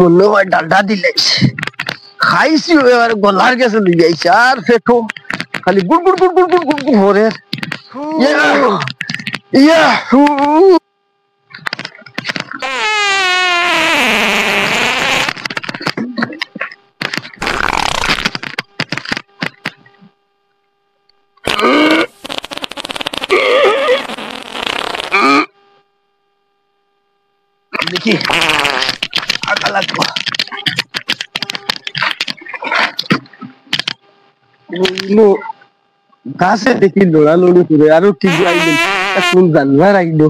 মনে হয় ডালটা দিলে খাইছি এবার গলার গেছে লই যাইছে আর পেটো খালি গুড় গুড় গুড় গুড় গুড় গুড় গুড় ভরে ইয়া দেখি আগা লাগবো গাছে দেখি লড়ালড়ি করে আরো কি আইলো কোন জানোয়ার আইলো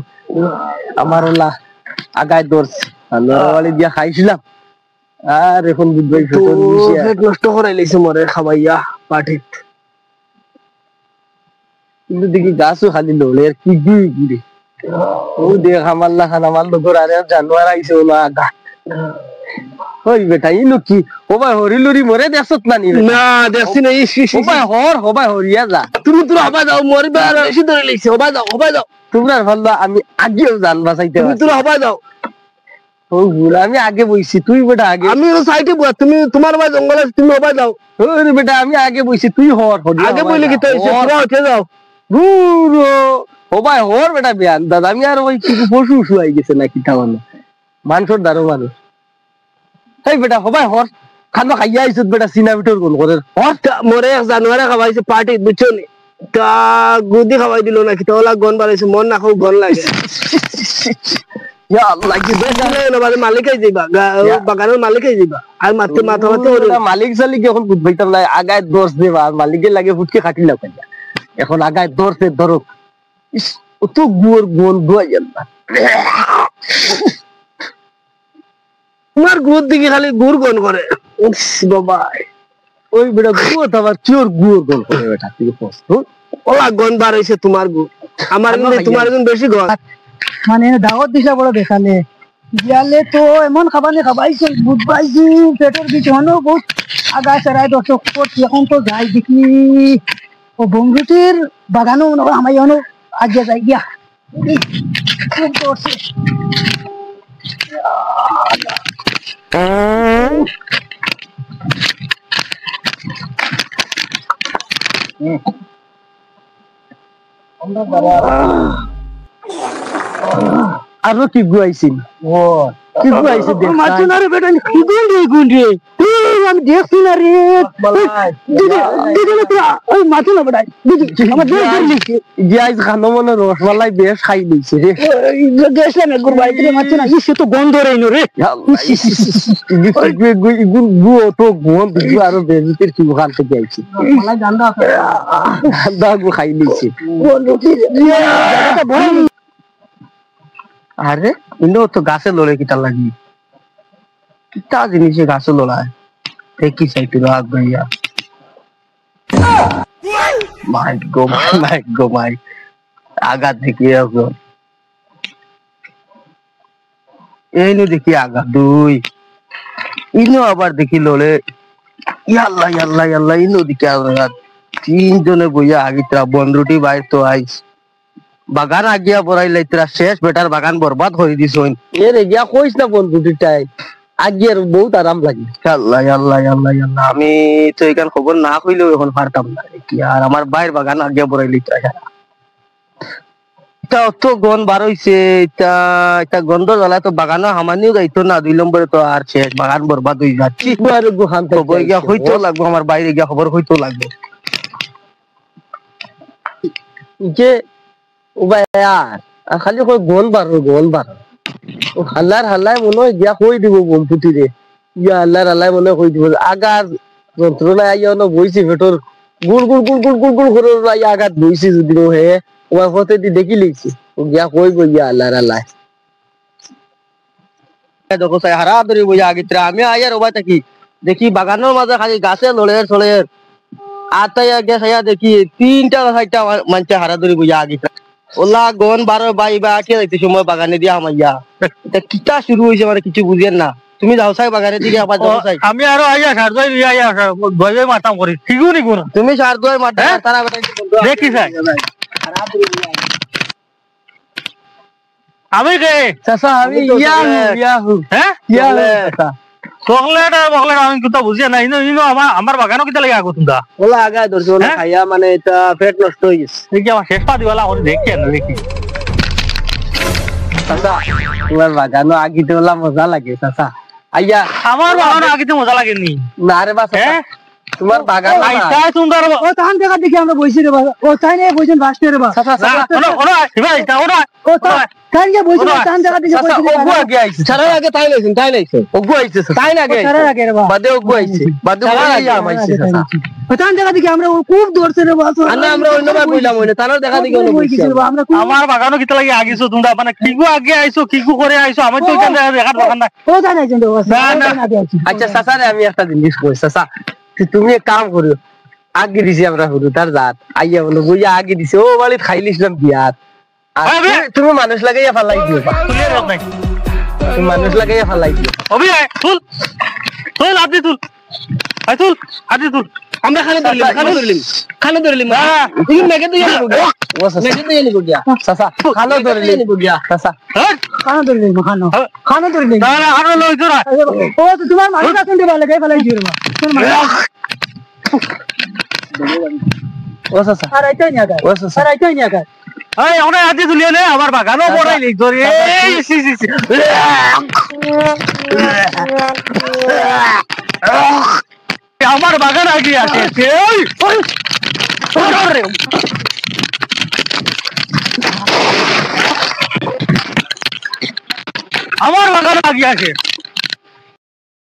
আমার ওলা আগায় ধরছে জানোয়ারি দিয়া খাইছিলাম আর এখন বুঝবাই পেট নষ্ট করাই লাইছে মরে খাবাইয়া পাঠিত কিন্তু দেখি গাছও খালি লড়ে আর কি ঘুরে ও দেখ আমার না খান আমার লোক আরে জানোয়ার আইছে ওলা আগা ওই বেটা ইনো কি ওবাই হরিলুরি মরে দেখছত না নি না দেখছি না ওবাই হরিয়া যা তুমি তোর হবা যাও মরবে আর বেশি ধরে লইছে হবা যাও তোমরা ভালো আমি আগেও জান বাঁচাইতে তুমি তোর হবা যাও ও গুলা আমি আগে বইছি তুই বেটা আগে আমি ও সাইডে বই তুমি তোমার ভাই জঙ্গলে তুমি হবা যাও ওরে বেটা আমি আগে বইছি তুই হর আগে বইলে কি তাই তোরা উঠে যাও গুরু ওবাই হর বেটা বিয়ান দাদা আমি আর ওই কি পশু শুয়াই গেছে নাকি তামানো মানসর দারো মানুষ এই বেটা হবাই হর খানো খাইয়া আইছত বেটা সিনা ভিতর কোন করে হর মরে এক জানুয়ারি খাওয়াইছে পার্টি বুঝছো নি তা গুদি খাওয়াই দিল নাকি তো ওলা গন বাড়াইছে মন না খাও গন লাগে ইয়া আল্লাহ কি বেজালে না বাদে মালিকই যাইবা বাগানের মালিকই যাইবা আর মাথা মালিক জালি যখন বুঝবাইতাম না আগায় দোষ দেবা আর মালিকের লাগে ফুটকে খাটি লাও কেন এখন আগায় দরতে ধরক অত গুর গন গোয়াইল না তোমার গুড় দিকে খালি গুড় গন করে বাবা ওই বেটা গুড় আবার চোর গুড় গন করে বেটা তুই ওলা গন বার হইছে তোমার গুড় আমার তোমার একজন বেশি গন মানে দাওয়াত দিছা বড় দেখালে গিয়ালে তো এমন খাবানি খাবাইছে বুঝ পাইছি পেটের বিছানো বহুত আগা চড়াই দর্শক করছি এখন তো যাই দেখি ও বন্ধুটির বাগানো আমার এখনো আগে যাই গিয়া খুব করছে আরো কি গুয়াইছিন কি গুয়াইছে দেখ মাছ না রে বেটা কি গুন রে আমি দেখছি না রে দিদি তোরা ওই মাছ না বেটা দিদি আমার দেখ লিখি গাইস খানো মনে রসমালাই বেশ খাই দিছে রে গেছলাম একবার বাইরে মাছ না ইসে তো গন্ধ রেইনো রে গুন গুও তো গন্ধ আরো বেজিতের কি খান থেকে আইছি মালাই গান্দা গু খাই দিছে আরে ইনো তো গাছে লড়ে কিটা লাগি কিটা জিনিসে গাছে লড়ায় দেখি চাইতে রাগ ভাইয়া মাই গো মাই আগা দেখি এইনো দেখি আগা দুই ইনো আবার দেখি লড়ে ইয়াল্লা ইয়াল্লা ইয়াল্লা ইনো দেখি আগা তিনজনে বইয়া আগিতরা বন্ধুটি বাইর তো আইস বাগান আগিয়া বড়াই লাইতরা শেষ বেটার বাগান বরবাদ করে দিছ এর গিয়া কইস না বন্ধুটিটাই আগিয়ার বহুত আরাম লাগে আল্লাহ আল্লাহ আল্লাহ আল্লাহ আমি তো এখান খবর না কইলেও এখন পারতাম না কি আর আমার বাইর বাগান আগিয়া বড়াই লাইতরা এটা অত গন বার হইছে এটা গন্ধ জ্বালা তো বাগানও হামানিও যাইতো না 2 নম্বরে তো আর শেষ বাগান বরবাদ হয়ে যাচ্ছে আর গুহান তো বই গিয়া হইতো লাগবো আমার বাইরে গিয়া খবর হইতো লাগবে যে আর খালি কই গোল বার ও হাল্লাই মনে হয় গিয়া কই দিব বন্ধুটি রে ইয়া হাল্লাই মনে কই দিব আগার যন্ত্রণা আইয়া ন বইছি ভেতর গুড় গুড় গুড় গুড় গুড় গুড় করে আগাত বইছি যদি হে ওর হতে দি দেখি লিখছি ও গিয়া কই গো ইয়া হাল্লাই দেখো সাই হারা ধরে বইয়া আগিত্রা আমি আইয়া রবা থাকি দেখি বাগানের মাঝে খালি গাছে লড়ে আতাইয়া গেছাইয়া দেখি 3টা 4টা মানছে হারা ধরে বইয়া আগিত্রা ওলা গন 12 22 আটকে যাইতে সময় বাগানে দিয়া আমাইয়া এটা কিটা শুরু হইছে মানে কিছু বুঝেন না তুমি যাও চাই বাগানে দিকে আবার যাও চাই আমি আরো আইয়া সার দই আইয়া ভয় মারতাম করি ঠিকও নি কোন তুমি সার দই মারতা তারা দেখি চাই আমি কে চাচা আমি ইয়াহু হ্যাঁ ইয়াহু চকলেট আর বকলেট আমি কথা বুঝিয়া নাই ইনো ইনো আমার বাগানও কিতা লাগে আগো তোমরা ওলা আগায় ধরছে ওলা হ্যাঁ? খাইয়া মানে এটা পেট নষ্ট হয়ে গেছে দেখি আমার শেষ পা দিওয়ালা করে দেখি না দেখি চাচা তোমার বাগানও আগিতে ওলা মজা লাগে চাচা আইয়া আমার বাগানও আগিতে মজা লাগেনি না রে বা চাচা, হ্যাঁ তোমার বাগান আইতা সুন্দর ও তান দেখা দেখি আমরা বইছি রে বা ও তাই নিয়ে বইছেন বাসতে রে বা চাচা চাচা ওনো ওনো ইবা আইতা ওনো ও তাই নিয়ে বইছেন তান দেখা দেখি চাচা বইছি ওগু আগে আইছে ছাড়ার আগে তাই লাইছে ওগু আইছে তাই না আগে তার আগে রে বা বাদে ওগু আইছে বাদে ওগু আইছে চাচা ও তান দেখা দেখি আমরা খুব দৌড়ছে রে বা আন্না আমরা অন্যবার বইলাম ওইনা তার দেখা দিকে অন্য বইছি রে বা আমরা খুব আমার বাগানও কিতা লাগে আগিছো তোমরা মানে কিগু আগে আইছো কিগু করে আইছো আমি তো এখানে দেখার বাগান না ও তাই নাই কিন্তু না, না। আচ্ছা চাচা রে আমি একটা জিনিস কই চাচা তুমি এক কাম করো আগে দিছি আমরা হুরু তার জাত আইয়া বলো বইয়া আগে দিছে ও বাড়ি খাইলিছিলাম বিয়াত আর আবে! তুমি মানুষ লাগাইয়া ফালাই দিও তুলিয়ে রোদ নাই তুমি মানুষ লাগাইয়া ফালাই দিও অবি আয় তুল তুল আদি তুল আয় তুল আদি তুল আমরা খানো ধরলিম হ্যাঁ তুমি মেগে দিয়ে নিবো ও চাচা মেগে দিয়ে নিবো গিয়া চাচা খানো ধরলিম নিবো গিয়া চাচা হ্যাঁ খানা ধরে নেই খানো খানা ধরে নেই না না আরো লই তোরা ও তো তোমার মানুষ আছে দিবা লাগে ফেলাই দিও রে বা ও চাচা আর আইতাই না গায় ও চাচা আর আইতাই না গায় এই ওনে আদি তুলিয়ে নে আমার বাগানও বড়াই লিখ ধরে এই সি সি সি আমার বাগান আগে আছে এই ওই আমার বাগান আগে আছে